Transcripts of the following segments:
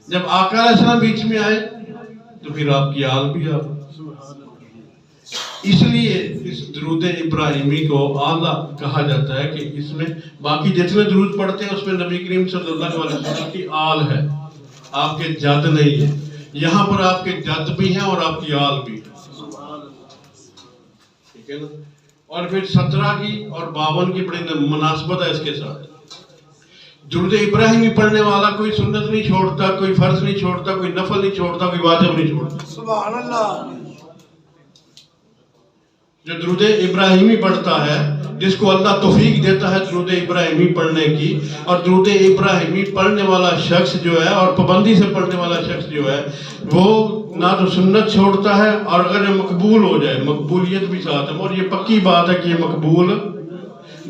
جب آقا علیہ السلام بیچ میں آئے تو پھر آپ کی آل بھی آپ، اس لیے اس درود ابراہیمی کو اعلیٰ کہا جاتا ہے کہ اس میں باقی جتنے درود پڑھتے ہیں اس میں نبی کریم صلی اللہ علیہ وسلم کی آل ہے، آپ کے جد نہیں ہے۔ یہاں پر آپ کے جد بھی ہیں اور آپ کی آل بھی ہے، ٹھیک ہے نا۔ اور پھر 17 کی اور 52 کی بڑی مناسبت ہے اس کے ساتھ۔ درود ابراہیمی پڑھنے والا کوئی سنت نہیں چھوڑتا، کوئی فرض نہیں چھوڑتا، کوئی نفل نہیں چھوڑتا، کوئی واجب نہیں چھوڑتا۔ سبحان اللہ۔ جو درود ابراہیمی پڑھتا ہے، جس کو اللہ توفیق دیتا ہے درود ابراہیمی پڑھنے کی، اور درود ابراہیمی پڑھنے والا شخص جو ہے اور پابندی سے پڑھنے والا شخص جو ہے، وہ نہ تو سنت چھوڑتا ہے، اور اگر یہ مقبول ہو جائے، مقبولیت بھی ساتھ ہے، اور یہ پکی بات ہے کہ یہ مقبول،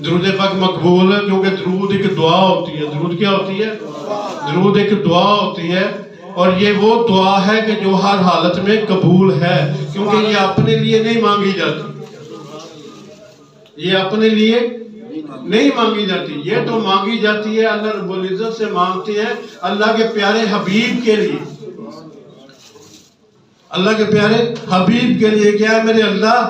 درود پاک مقبول ہے، کیونکہ درود ایک دعا ہوتی ہے۔ درود کیا ہوتی ہے؟ درود ایک دعا ہوتی ہے، اور یہ وہ دعا ہے کہ جو ہر حالت میں قبول ہے، کیونکہ یہ اپنے لیے نہیں مانگی جاتی، یہ اپنے لیے نہیں مانگی جاتی، یہ تو مانگی جاتی ہے اللہ رب العزت سے، مانگتے ہیں اللہ کے پیارے حبیب کے لیے، اللہ کے پیارے حبیب کے لیے۔ کیا ہے میرے اللہ،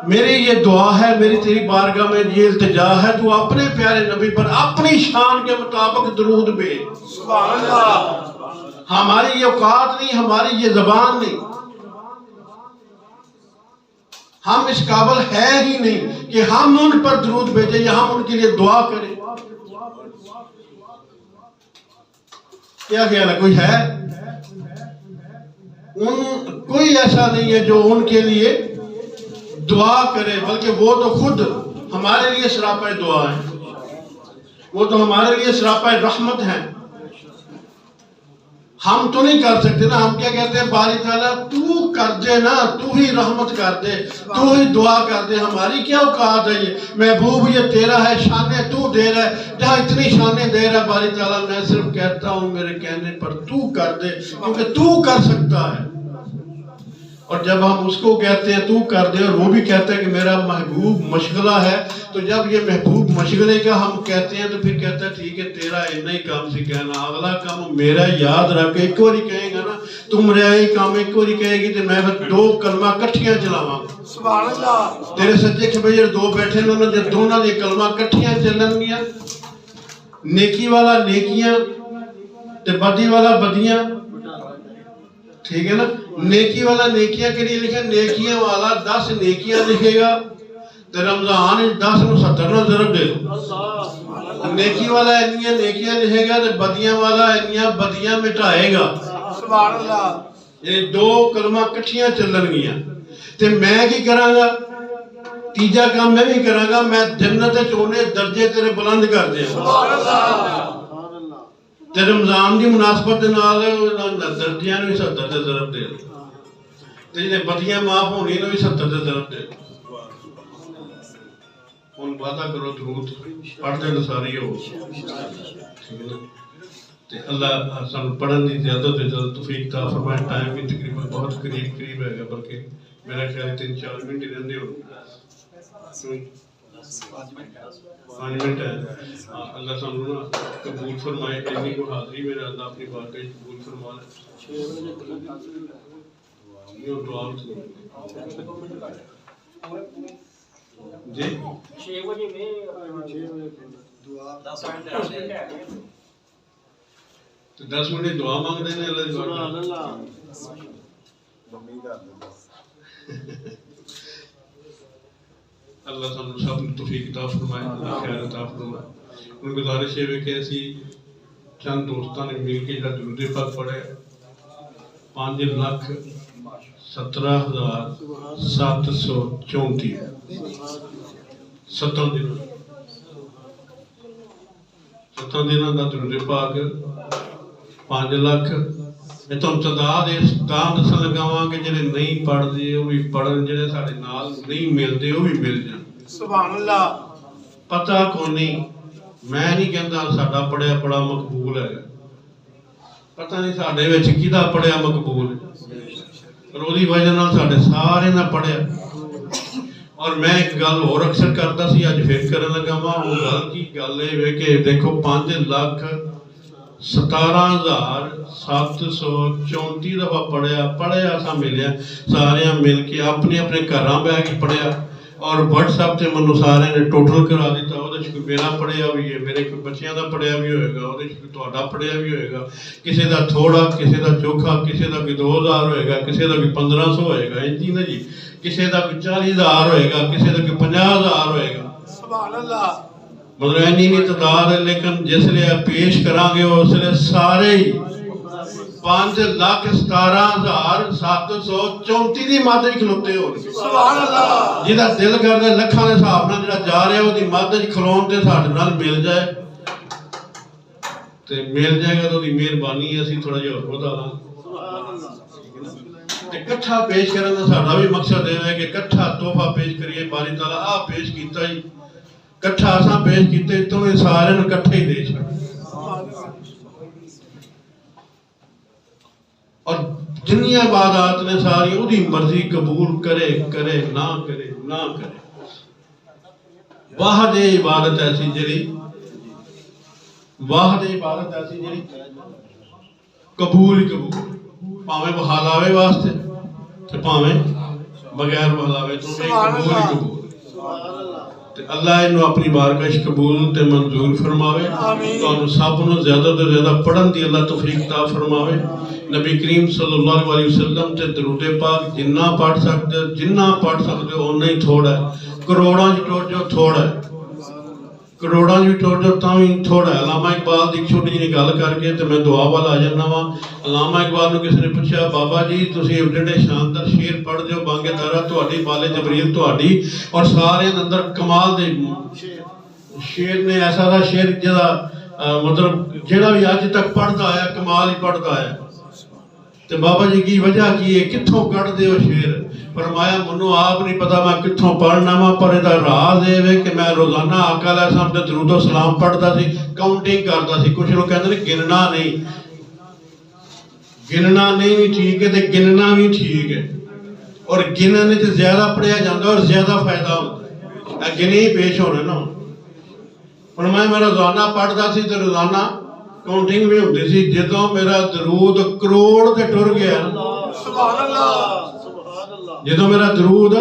میری یہ دعا ہے، میری تیری بارگاہ میں یہ التجا ہے، تو اپنے پیارے نبی پر اپنی شان کے مطابق درود بھیج۔ سبحان اللہ۔ ہماری یہ اوقات نہیں، ہماری یہ زبان نہیں، ہم اس قابل ہے ہی نہیں کہ ہم ان پر درود بھیجیں یا ہم ان کے لیے دعا کریں۔ کیا خیال ہے، کوئی ہے؟ کوئی ایسا نہیں ہے جو ان کے لیے دعا کرے، بلکہ وہ تو خود ہمارے لیے سراپا دعا ہے، وہ تو ہمارے لیے سراپا رحمت ہے۔ ہم تو نہیں کر سکتے نا، ہم کیا کہتے ہیں، باری تعالیٰ تو کر دے نا، تو ہی رحمت کر دے، تو ہی دعا کر دے، ہماری کیا اوقات ہے؟ یہ محبوب یہ تیرا ہے، شانیں تو دے رہا ہے، جہاں اتنی شانیں دے رہا ہے باری تعالیٰ، میں صرف کہتا ہوں میرے کہنے پر تو کر دے، کیونکہ تو کر سکتا ہے۔ اور جب ہم اس کو کہتے ہیں تو کر دے، اور وہ بھی کہتا ہے کہ میرا محبوب مشغلہ ہے، تو جب یہ محبوب مشغلے کا ہم کہتے ہیں تو پھر کہتا ہے ٹھیک ہے تیرا اتنا ہی کام سے کہنا، اگلا کام میرا یاد رکھ، ایک اور ہی کہے گا نا، تم رہے کام ایک اور ہی کہے گی تو میں پھر 2 کلمہ کٹھیاں چلاواں گا۔ سبحان اللہ۔ تیرے سچے کھبیر 2 بیٹھے انہوں نے دونوں نے کلمہ کٹھیاں چلن گیا، نیکی والا نیکیاں تے بدی والا بدیاں، ٹھیک ہے نا۔ نیکی والا نیکیاں کے لیے لکھے، نیکیاں والا 10 نیکیاں لکھے گا تو رمضان 10 نو 70 نو ضرب دے دو۔ نیکی والا انیاں نیکیاں لکھے گا تو بدیاں والا انیاں بدیاں مٹائے گا۔ سبحان اللہ۔ یہ 2 کلمہ کٹھیاں چلن گیا، تے میں کی کراں گا؟ تیجا کام میں بھی کراں گا، میں جنت چونے درجے تیرے بلند کر دیا۔ سبحان اللہ۔ تے رمضان دی مناسبت نال درجیاں نو 70 تے ضرب دے دو، تے جے بدیاں معاف ہونی نو 70 تے ضرب دے دو۔ ہن وعدہ کرو درود پڑھتے تو ساری ہو، ٹھیک ہے نا۔ تے اللہ سانو پڑھن دی زیادہ سے زیادہ توفیق عطا فرمائے۔ ٹائم بھی تقریباً بہت قریب ہے گا، بلکہ میرا خیال ہے 3-4 منٹ ہی رہندے ہو، 5 منٹ ہے۔ اللہ سانو نا قبول فرمائے، اتنی کو حاضری میرا اللہ اپنی بات کا قبول فرما لے۔ یہ دعا جی 6 بجے میں دعا 10 تو 10 منٹ دعا مانگ دینے اللہ دی بات۔ اللہ سانو سب توفیق عطا فرمائے، اللہ خیر عطا فرمائے۔ ان گزارش ہے کہ اسی چند دوستاں نے مل کے جڑا درود پاک پڑھے 5,17,734 7 دنوں کا درود پاک 5 لاکھ۔ میں تو تعداد اس کام دسن لگاواں کہ جڑے نہیں پڑھدے وہ بھی پڑھن، جڑے ساڈے نال نہیں ملدے وہ بھی مل جان۔ سبحان اللہ۔ پتہ کو نہیں، میں نہیں کہندا ساڈا پڑھیا بڑا مقبول ہے، پتہ نہیں ساڈے وچ کیدا پڑھیا مقبول ہے، پر اودی وجہ نال ساڈے سارے نہ پڑھیا۔ اور میں ایک گل اور اکثر کرتا سی، اج پھر کرن لگا وا، وہ گل کی گل ہے کہ دیکھو 5 لاکھ 17,734 دفعہ پڑھیا سا ملیا سارے مل کے اپنے اپنے گھراں بہ کے پڑھیا اور WhatsApp ایپ تے منو سارے نے ٹوٹل کرا دیتا وہ کوئی میرا پڑھیا بھی ہے میرے کوئی بچیاں دا پڑھیا بھی ہوئے گا وہ کوئی تہاڈا پڑھیا بھی ہوئے گا کسی دا تھوڑا کسی دا چوکھا کسی دا کوئی 2000 ہوئے گا کسی دا کوئی 1500 ہوئے گا انجی نا جی کسی دا کوئی 40,000 ہوئے گا کسی دا کوئی 50,000 ہوئے گا سبحان اللہ مطلب نہیں تعداد ہے لیکن جس لئے پیش کران گے اس لئے سارے 5,17,734 دی مادہ کھلوتے ہو سبحان اللہ جیدہ دل کردے لکھاں دے صاحب نہ جڑا جا رہے ہو دی مادہ کھلون تے ساڑھے نال مل جائے تے مل جائے گا تو دی مہربانی ہے اسی تھوڑا جو خدا لاں تے کٹھا پیش کرنے دا ساڑھا بھی مقصد ہے کہ کٹھا تحفہ پیش کریے باری تعالیٰ آپ پیش کیتا ہی کٹھا آساں پیش کیتے تو میں سارے نے کٹھے ہی دے چھا اور جنی عبادات نے ساری او دی مرضی قبول کرے کرے نہ کرے نہ کرے واحد عبادت ایسی جڑی قبول ہی قبول پاویں بحالاوے واسطے تے پاویں بغیر بحالاوے تو قبول ہی قبول اللہ انہوں اپنی بارکش قبول تے منظور فرماوے تو انہوں سب انہوں زیادہ تو زیادہ پڑھن دی اللہ توفیق عطا فرماوے نبی کریم صلی اللہ علیہ وسلم تے درود پاک جنہ پڑھ سکتے اونہ ہی تھوڑا ہے کروڑاں جی ٹوٹ جو تھوڑا ہے کروڑاں جی ٹوٹ جو تاویں تھوڑا ہے علامہ اقبال دی چھوٹی جی نگال کر کے تے میں دعا والا آ جانا وا علامہ اقبال نو کس نے پوچھا بابا جی تسی ایڈے شاندار شعر پڑھ دیو بانگے دارا تہاڈی بال جبریل تہاڈی اور سارے اندر کمال دے شعر نے ایسا دا شعر جدا مطلب جڑا بھی اج تک پڑھدا آیا کمال ہی پڑھدا آیا تے بابا جی کی وجہ کی ہے کتھوں کٹ دے ہو شعر فرمایا منو آپ نہیں پتا میں کتھوں پڑھنا وا پر دا راز ہے کہ میں روزانہ آقا علیہ السلام تے درود و سلام پڑھدا سی کاؤنٹنگ کردا سی کچھ لوگ کہندے نے گننا نہیں بھی ٹھیک ہے تے گننا بھی ٹھیک ہے اور گننے تے زیادہ پڑھیا جاندا اور زیادہ فائدہ ہوندا ہے گنے ہی پیش ہونے نا فرمایا میں روزانہ پڑھدا سی تے روزانہ کاؤنٹنگ بھی ہوندی سی جدوں میرا درود کروڑ تے ٹر گیا سبحان اللہ جدوں میرا درود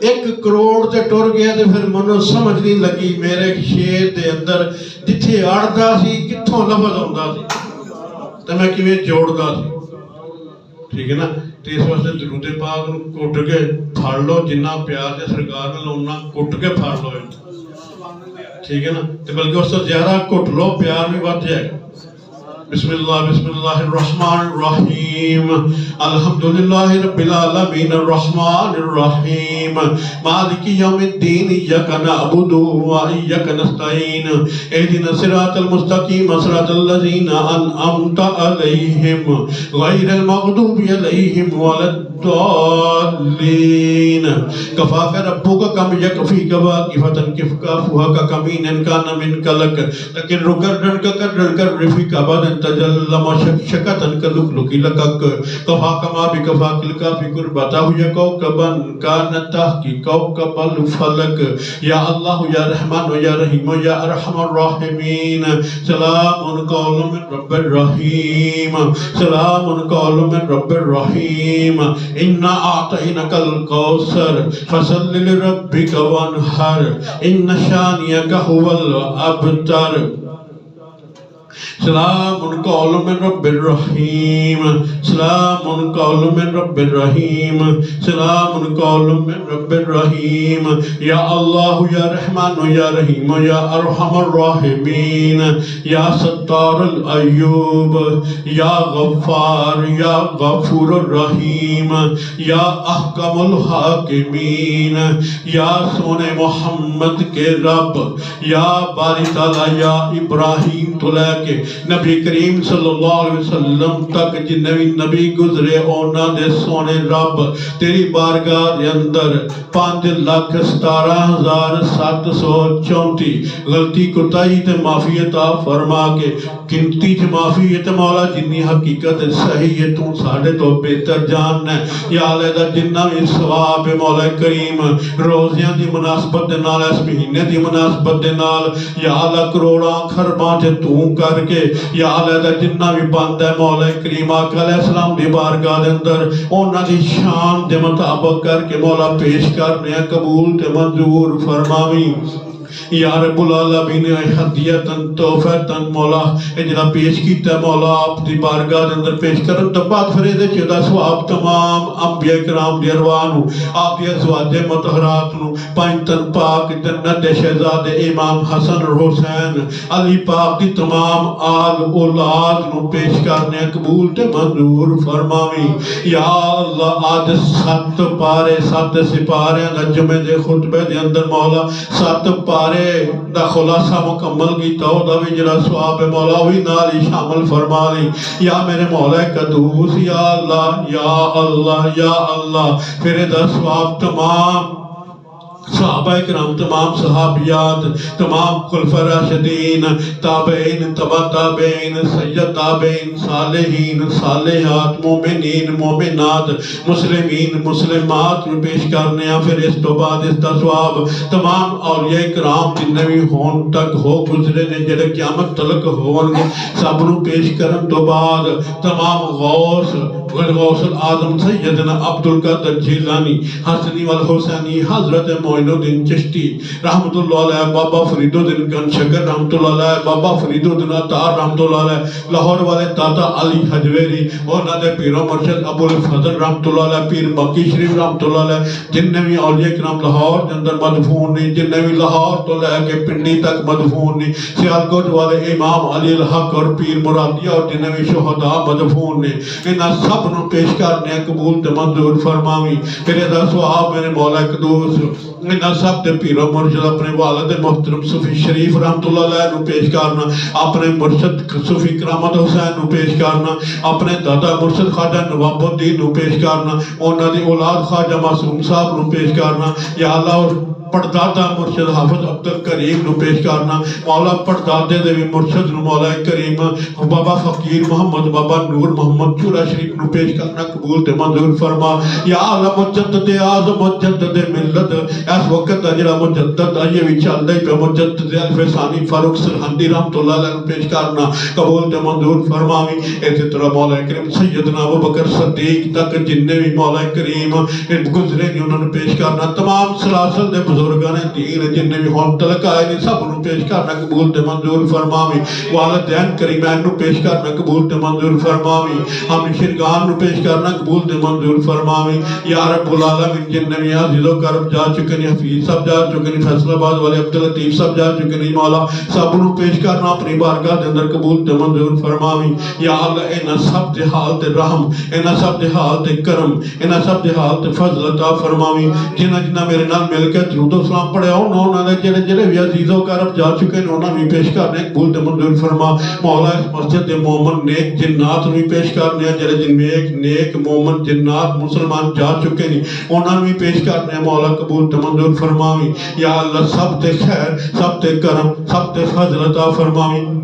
1 کروڑ تے ٹر گیا تے پھر منو سمجھ نہیں لگی میرے شعر دے اندر جتھے اڑدا سی کتھوں لفظ ہوندا سی تے میں کیویں جوڑدا سی ٹھیک ہے نا تے اس واسطے درود پاک نوں کٹ کے پھڑ لو جنہ پیار تے سرکار نال اوناں کٹ کے پھڑ لو ٹھیک ہے نا تے بلکہ اس سے زیادہ کٹ لو پیار بھی بڑھ جائے گا بسم اللہ الرحمن الرحیم الحمدللہ رب العالمین الرحمن الرحیم مالک یوم الدین ایاک نعبد و ایاک نستعین اهدنا الصراط المستقیم صراط الذین انعمت علیہم غیر المغضوب علیہم ولا الضالین کفاک ربک کم یکفیک واقفۃ کفکافها کمین کان من کلک لیکن رکرن کر رفیق ابد تجلم شکتن کلک لکک کفاک ما بکفاک الکافی قربتہ یا کوکبن کانتہ کی کوکب الفلک یا اللہ یا رحمان یا رحیم یا ارحم الراحمین سلام قول من رب الرحیم سلام قول من رب الرحیم انا اعطینک الکوثر فصل لربک وانحر ان شانیک هو الابتر سلام قول من رب الرحیم سلام قول من رب الرحیم سلام قول من رب الرحیم یا اللہ یا رحمان یا رحیم یا ارحم الراحمین یا ستار الایوب یا غفار یا غفور الرحیم یا احکم الحاکمین یا سونے محمد کے رب یا باری تعالیٰ یا ابراہیم تو لے کے نبی کریم صلی اللہ علیہ وسلم تک جنوی نبی گزرے اونا دے سونے رب تیری بارگاہ دے اندر 5,17,734 غلطی کتائی تے معافی عطا فرما کے گنتی چ معافی تے مولا جنی حقیقت صحیح ہے تو ساڑھے تو بہتر جاننا ہے یا علیہ جنہ بھی ثواب مولا کریم روزیاں دی مناسبت دے نال اس مہینے دی مناسبت دے نال یا اللہ کروڑاں خرباں تے تو کر کے یا اللہ دا جنہ بھی بند ہے مولا کریم آقا علیہ السلام دی بارگاہ دے اندر انہاں دی شان دے مطابق کر کے مولا پیش کرنے قبول تے منظور فرماویں یا رب العالمین ہدیتاً توفیتاً مولا اجلا پیش کیتا ہے مولا آپ دی بارگاہ دے اندر پیش کرن تو بعد فریدے چیدہ سواب تمام انبیاء کرام دی ارواحوں آپ دی ازواج مطہرات نو پائنتن پاک جنت شہزاد امام حسن اور حسین علی پاک دی تمام آل اولاد نو پیش کرنے قبول تے منظور فرماویں یا اللہ آج 7 پارے 7 سپارے نجمے دے خطبے دے اندر مولا 7 پارے دا خلاصہ مکمل کی تو دا بھی جڑا ثواب ہے مولا وہی نال ہی شامل فرما لی یا میرے مولا قدوس یا اللہ یا اللہ یا اللہ پھر دا ثواب تمام صحابہ کرام تمام صحابیات تمام خلفاء راشدین تابعین تبع تابعین سید تابعین صالحین صالحات مومنین مومنات مسلمین مسلمات میں پیش کرنے ہیں پھر اس تو بعد اس کا ثواب تمام اولیاء کرام جنہیں بھی ہون تک ہو گزرے نے جڑے قیامت تلک ہون گے سب نو پیش کرن تو بعد تمام غوث العظم سیدنا عبدالقادر جیلانی حسنی والحسینی حضرت معین الدین چشتی رحمت اللہ علیہ بابا فرید الدین گن شکر رحمت اللہ علیہ بابا فرید الدین عطار رحمت اللہ علیہ لاہور والے دادا علی حجویری اور نادے پیر و مرشد ابو الفضل رحمت اللہ علیہ پیر مکی شریف رحمت اللہ علیہ جنہیں بھی اولیاء کرام لاہور کے اندر مدفون نہیں جنہیں بھی لاہور تو لے کے پنڈی تک مدفون نہیں سیالکوٹ والے امام علی الحق اور پیر مرادیہ اور جنہیں بھی شہداء مدفون نہیں انہاں سب نو پیش کرنے قبول تے منظور فرماویں میرے دا ثواب میرے مولا قدوس انہاں سب تے پیر و مرشد اپنے والد محترم صوفی شریف رحمت اللہ علیہ نو پیش کرنا اپنے مرشد صوفی کرامت حسین نو پیش کرنا اپنے دادا مرشد خواجہ نواب الدین نو پیش کرنا انہاں دی اولاد خواجہ معصوم صاحب نو پیش کرنا یا اللہ اور پردادا مرشد حافظ عبدالکریم نو پیش کرنا مولا پردادے دے بھی مرشد نو مولا کریم بابا فقیر محمد بابا نور محمد چورا شریف نو پیش کرنا قبول تے منظور فرما یا اللہ مجدد اعظم مجدد ملت اس وقت اجرا مجدد یہ بھی چل دے پہ مجدد الف ثانی فاروق سرہندی رحمت اللہ علیہ نو پیش کرنا قبول تے منظور فرماویں اسی طرح مولا کریم سیدنا ابوبکر صدیق تک جننے بھی مولا کریم گزرے نہیں انہوں نے پیش کرنا تمام سلاسل دے بزرگان دین جنہیں بھی ہون تلک آئے نہیں سب انہوں پیش کرنا قبول تے منظور فرماویں والدین کریمین نو پیش کرنا قبول تے منظور فرماویں ہم شرگان نو پیش کرنا قبول تے منظور فرماویں یا رب العالمین جنہیں بھی عزیز و کرب جا چکے نہیں حفیظ سب جا چکے نہیں فیصل آباد والے عبداللطیف سب جا چکے نہیں مولا سب انہوں پیش کرنا اپنی بارگاہ دے اندر قبول تے منظور فرماویں یا اللہ انہاں سب دے حال تے رحم انہاں سب دے حال تے کرم انہاں سب دے حال تے فضل عطا فرماویں جنہ میرے نال مل کے درود و سلام پڑھے انہوں نے جڑے بھی عزیزوں کا رب جا چکے ہیں انہوں نے بھی پیش کرنے قبول تے منظور فرما مولا اس مسجد مومن نیک جنات بھی پیش کرنے ہیں جڑے جن میں ایک نیک مومن جنات مسلمان جا چکے ہیں انہوں نے بھی پیش کرنے ہیں مولا قبول تے منظور فرماویں یا اللہ سب تے خیر سب تے کرم سب تے فضل عطا فرماویں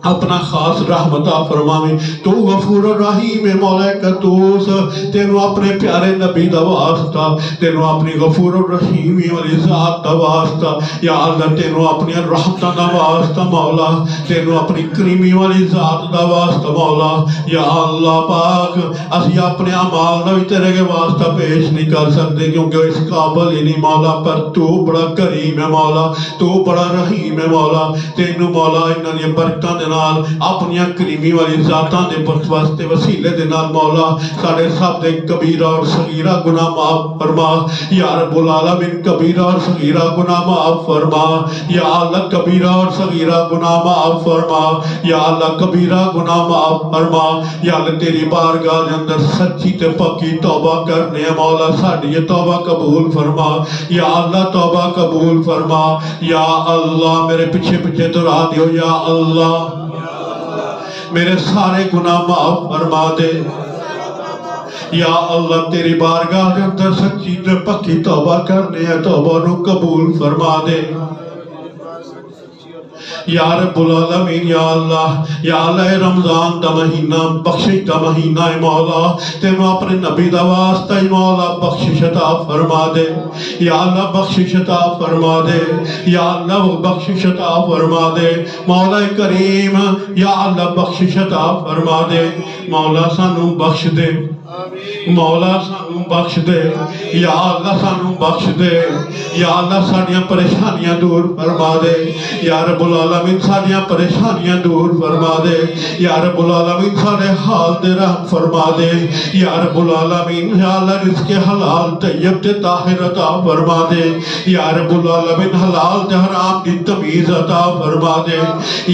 اپنا خاص رحمتہ فرماویں تو غفور الرحیم مولا قدوس تینو اپنے پیارے نبی دا واسطہ تینو اپنی غفور الرحیمی والی ذات دا واسطہ یا اللہ تینو اپنی رحمتہ دا واسطہ مولا تینو اپنی کریمی والی ذات دا واسطہ مولا یا اللہ پاک اسی اپنے عمال دا بھی تیرے کے واسطہ پیش نہیں کر سکتے کیونکہ اس قابل ہی نہیں مولا پر تو بڑا کریم ہے مولا تو بڑا رحیم ہے مولا تینو مولا انہاں نے برکتاں دے اپنی کریمی والی ذاتاں دے واسطے وسیلے دے نال مولا ساڑے سب دے کبیرہ اور صغیرہ گناہ معاف فرما یا رب العالمین کبیرہ اور صغیرہ گناہ معاف فرما یا اللہ کبیرہ اور صغیرہ گناہ معاف فرما یا اللہ کبیرہ گناہ معاف فرما یا اللہ تیری بارگاہ دے اندر سچی تے پکی توبہ کرنے مولا ساڑی یہ توبہ قبول فرما یا اللہ توبہ قبول فرما یا اللہ میرے پیچھے پیچھے دہرا دیو یا اللہ میرے سارے گناہ معاف فرما دے یا اللہ تیری بارگاہ دے اندر سچی تے پکی توبہ کرنے ہیں توبہ نو قبول فرما دے یا رب العالمین یا اللہ رمضان دا مہینہ بخشش دا مہینہ ہے مولا تینوں اپنے نبی دا واسطہ ہے مولا بخشش عطا فرما دے یا اللہ بخشش عطا فرما دے یا اللہ بخشش عطا فرما دے مولا کریم یا اللہ بخشش عطا فرما دے مولا سانو بخش دے مولا سانو بخش دے یا اللہ سانو بخش دے یا اللہ ساڑیاں پریشانیاں دور فرما دے یا رب العالمین ساڑیاں پریشانیاں دور فرما دے یا رب العالمین ساڑے حال دے رحم فرما دے یا رب العالمین یا اللہ رزق حلال طیب تے طاہر عطا فرما دے یا رب العالمین حلال تے حرام دی تمیز عطا فرما دے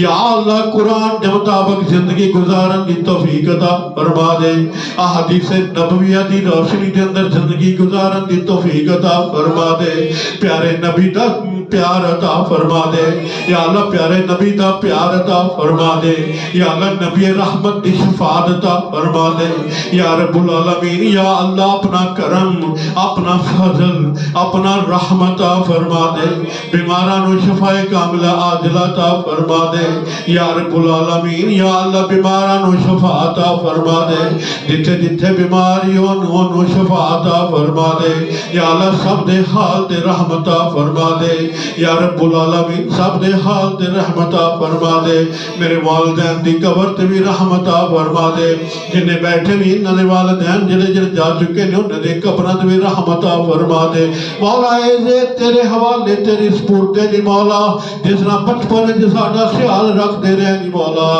یا اللہ قرآن دے مطابق زندگی گزارن دی توفیق عطا فرما دے احادیث نبویہ دی روشنی دے اندر زندگی گزارن دی توفیق عطا فرما دے پیارے نبی دا پیار عطا فرما دے یا اللہ پیارے نبی دا پیار عطا فرما دے یا اللہ نبی رحمت دی شفاعت عطا فرما دے یا رب العالمین یا اللہ اپنا کرم اپنا فضل اپنا رحمت عطا فرما دے بیمارانو شفاء کاملہ عاجلہ عطا فرما دے یا رب العالمین یا اللہ بیمارانو شفاء عطا فرما دے جتھے جتھے بیماریوں نو شفاء عطا فرما دے یا اللہ سب دے حال دے رحمت عطا فرما دے یا رب العالمین سب دے حال دے رحمت عطا فرما دے میرے والدین دی قبر تے بھی رحمت عطا فرما دے جنہیں بیٹھے نہیں انہاں دے والدین جڑے جڑے جا چکے نے انہاں دے قبراں تے بھی رحمت عطا فرما دے مولا اے تیرے حوالے تیری سپرد دی مولا جس طرح بچپن وچ ساڈا خیال رکھ دے رہے نہیں مولا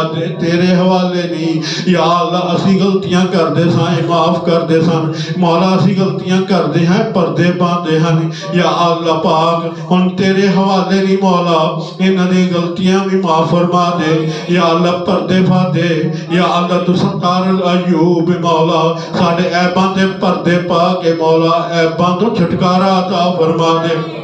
تیرے حوالے نہیں یا اللہ اسی غلطیاں کر دے سائیں معاف کر دے سن مولا اسی غلطیاں کر دے ہیں پردے باندھے ہیں یا اللہ پاک ان تیرے حوالے نہیں مولا انہاں دی غلطیاں بھی معاف فرما دے یا اللہ پردے پا دے یا اللہ تو ستار الایوب مولا ساڑے عیباں دے پردے پا کے مولا عیباں تو چھٹکارا عطا فرما دے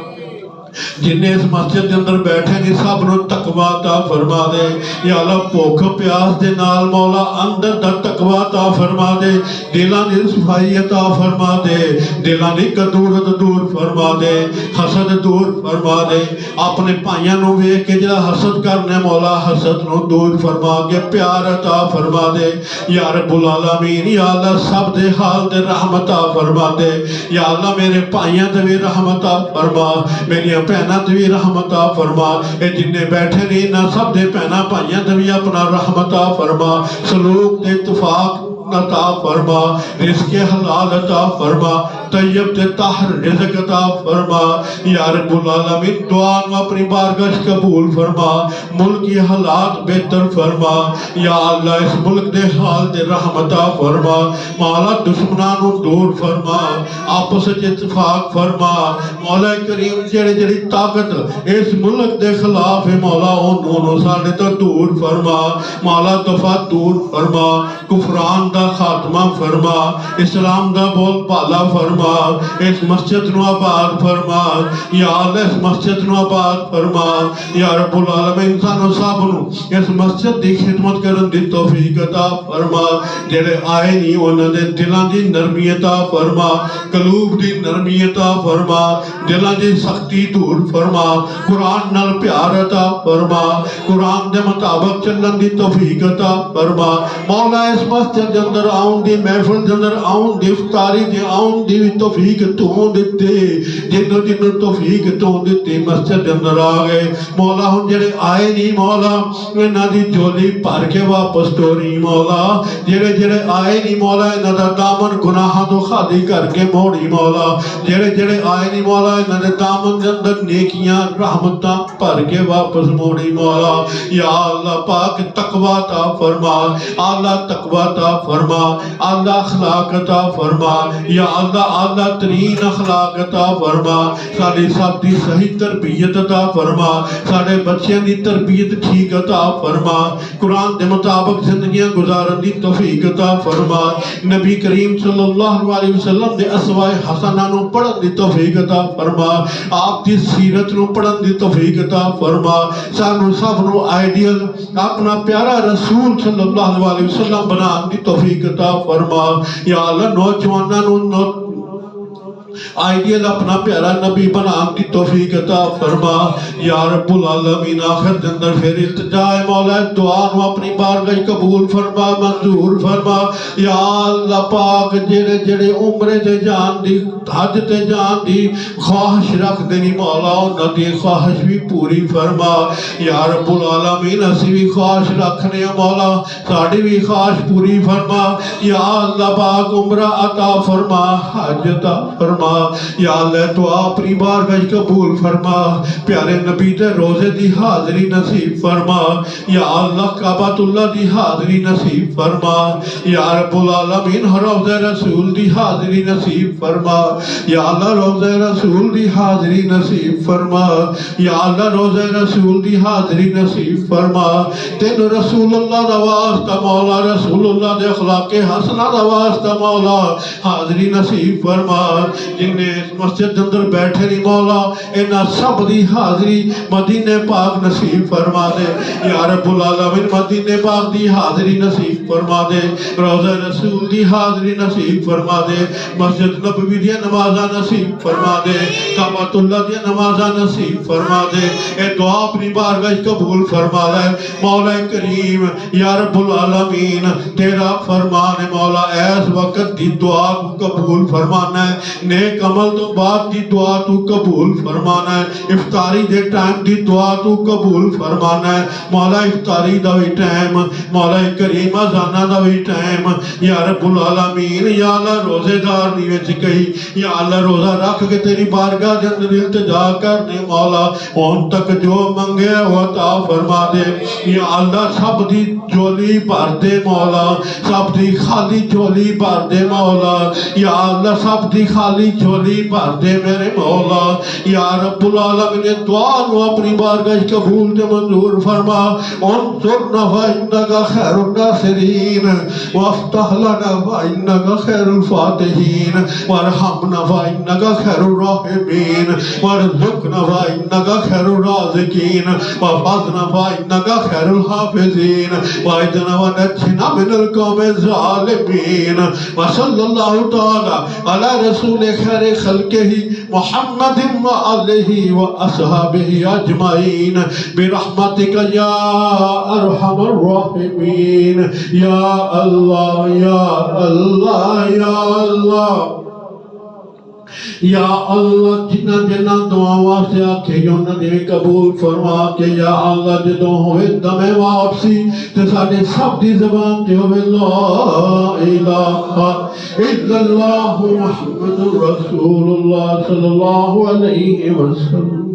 جنہیں اس مسجد کے اندر بیٹھے نہیں سب نو تقوی عطا فرما دے یا اللہ بھوک پیاس دے نال مولا اندر دا تقوی عطا فرما دے دلاں دی صفائی عطا فرما دے دلاں دی کدورت دور فرما دے حسد دور فرما دے اپنے پائیاں نو ویکھ کے جڑا حسد کرنے مولا حسد نو دور فرما کے پیار عطا فرما دے یا رب العالمین یا اللہ سب دے حال دے رحمت عطا فرما دے یا اللہ میرے پائیاں دے بھی رحمت عطا فرما میری پہنا دوی رحمتہ فرما اے جنہیں بیٹھے نہیں نہ سب دے پہنا پائیاں دوی اپنا رحمتہ فرما سلوک دے اتفاق عطا فرما رزق حلال عطا فرما طیب تے طاہر رزق عطا فرما یا رب العالمین دعا نو اپنی بارگاہ قبول فرما ملکی حالات بہتر فرما یا اللہ اس ملک دے حال دے رحمت عطا فرما مولا دشمنانو دور فرما آپس وچ اتفاق فرما مولا کریم جڑی جڑی طاقت اس ملک دے خلاف ہے مولا انہوں ساڑے تو دور فرما مولا دفع دور فرما کفران دا خاتمہ فرما اسلام دا بول پالا فرما اس مسجد نو آباد فرما یا اللہ اس مسجد نو آباد فرما یا رب العالمین انسانو صاحب نو اس مسجد دی خدمت کرن دی توفیق عطا فرما جڑے آئے نہیں انہوں نے دلان دی نرمی عطا فرما قلوب دی نرمی عطا فرما دلان دی سختی دور فرما قرآن نال پیار عطا فرما قرآن دے مطابق چلن دی توفیق عطا فرما مولا اس مسجد دے اندر آؤں دی محفل دے اندر آؤں دی افطاری دی آؤں دی توفیق تو دیتے جنوں توفیق تو دیتے مسجد دے اندر آگئے مولا ہن جڑے آئے نہیں مولا انہاں دی جولی پار کے واپس توری مولا جڑے جڑے آئے نہیں مولا انہاں دا دامن گناہاں تو خالی کر کے موڑی مولا جڑے جڑے آئے نہیں مولا انہاں دے دامن دے اندر نیکیاں رحمتاں پر کے واپس موڑی مولا یا اللہ پاک تقوی عطا فرما اللہ تقوی عطا فرما اللہ اخلاق عطا فرما یا اللہ اللہ ترین اخلاق عطا فرما ساڑی سب دی صحیح تربیت عطا فرما ساڑے بچیاں دی تربیت ٹھیک عطا فرما قرآن دے مطابق زندگیاں گزارن دی توفیق عطا فرما نبی کریم صلی اللہ علیہ وسلم دے اسوائے حسنہ نو پڑھن دی توفیق عطا فرما آپ دی سیرت نو پڑھن دی توفیق عطا فرما سانو سب نو آئیڈیل اپنا پیارا رسول صلی اللہ علیہ وسلم بنا دی توفیق عطا فرما یا اللہ نوجوانہ نو آئیڈیل اپنا پیارا نبی بنام کی توفیق عطا فرما یا رب العالمین آخر دندر پھر التجا ہے مولا دعا نو اپنی بارگاہ قبول فرما منظور فرما یا اللہ پاک جڑے جڑے عمرے تے جان دی حج تے جان دی خواہش رکھ دینی مولا انہاں دی خواہش بھی پوری فرما یا رب العالمین اسی بھی خواہش رکھنے مولا ساڑی بھی خواہش پوری فرما یا اللہ پاک عمرہ عطا فرما حج عطا فرما یا اللہ دعا اپنی بارگاہ قبول فرما پیارے نبی تے روزے دی حاضری نصیب فرما یا اللہ کعبۃ اللہ دی حاضری نصیب فرما یا رب العالمین روزہ رسول دی حاضری نصیب فرما یا اللہ روزہ رسول دی حاضری نصیب فرما یا اللہ روزہ رسول دی حاضری نصیب فرما تین رسول اللہ دا واسطہ مولا رسول اللہ دے اخلاق حسنہ دا واسطہ مولا حاضری نصیب فرما جنہیں اس مسجد اندر بیٹھے نہیں مولا انہا سب دی حاضری مدینہ پاک نصیب فرما دے یا رب العالمین مدینہ پاک دی حاضری نصیب فرما دے روزہ رسول دی حاضری نصیب فرما دے مسجد نبوی دی نمازہ نصیب فرما دے کعبۃ اللہ دی نمازہ نصیب فرما دے اے دعا اپنی بارگاہ قبول فرما لے مولا کریم یا رب العالمین تیرا فرمان مولا ایس وقت دی دعا کو قبول فرمانا ہے نیک عمل تو بعد دی دعا تو قبول فرمانا ہے افطاری دے ٹائم دی دعا تو قبول فرمانا ہے مولا افطاری دا بھی ٹائم مولا کریم ازانہ دا بھی ٹائم یا رب العالمین یا اللہ روزے دار نیوے چکئی یا اللہ روزہ رکھ کے تیری بارگاہ دے اندر التجا کرنے مولا ان تک جو منگے وہ عطا فرما دے یا اللہ سب دی جولی بھر دے مولا سب دی خالی جولی بھر دے مولا یا اللہ سب دی خالی جولی بھر دے میرے مولا یا رب العالمین دعا نو اپنی بارگاہ قبول دے منظور فرما انصرنا فإنك خیر الناصرین وافتح لنا فإنك خیر الفاتحین وارحمنا فإنك خیر الراحمین وارزقنا فإنك خیر الرازقین وحفظنا فإنك خیر الحافظین وعدنا ونجنا من القوم الظالمین وصلی اللہ تعالی علی رسول خیر خلقہ محمد وآلہ وأصحابہ اجمعین برحمتک یا ارحم الراحمین یا اللہ یا اللہ یا اللہ یا اللہ جنہ جنہ دعا واسطے آکھے یونہ دے قبول فرما کے یا اللہ جدوں ہوئے دم واپسی تے ساڑے سب دی زبان تے ہوئے لا الہ الا اللہ محمد رسول اللہ صلی اللہ علیہ وسلم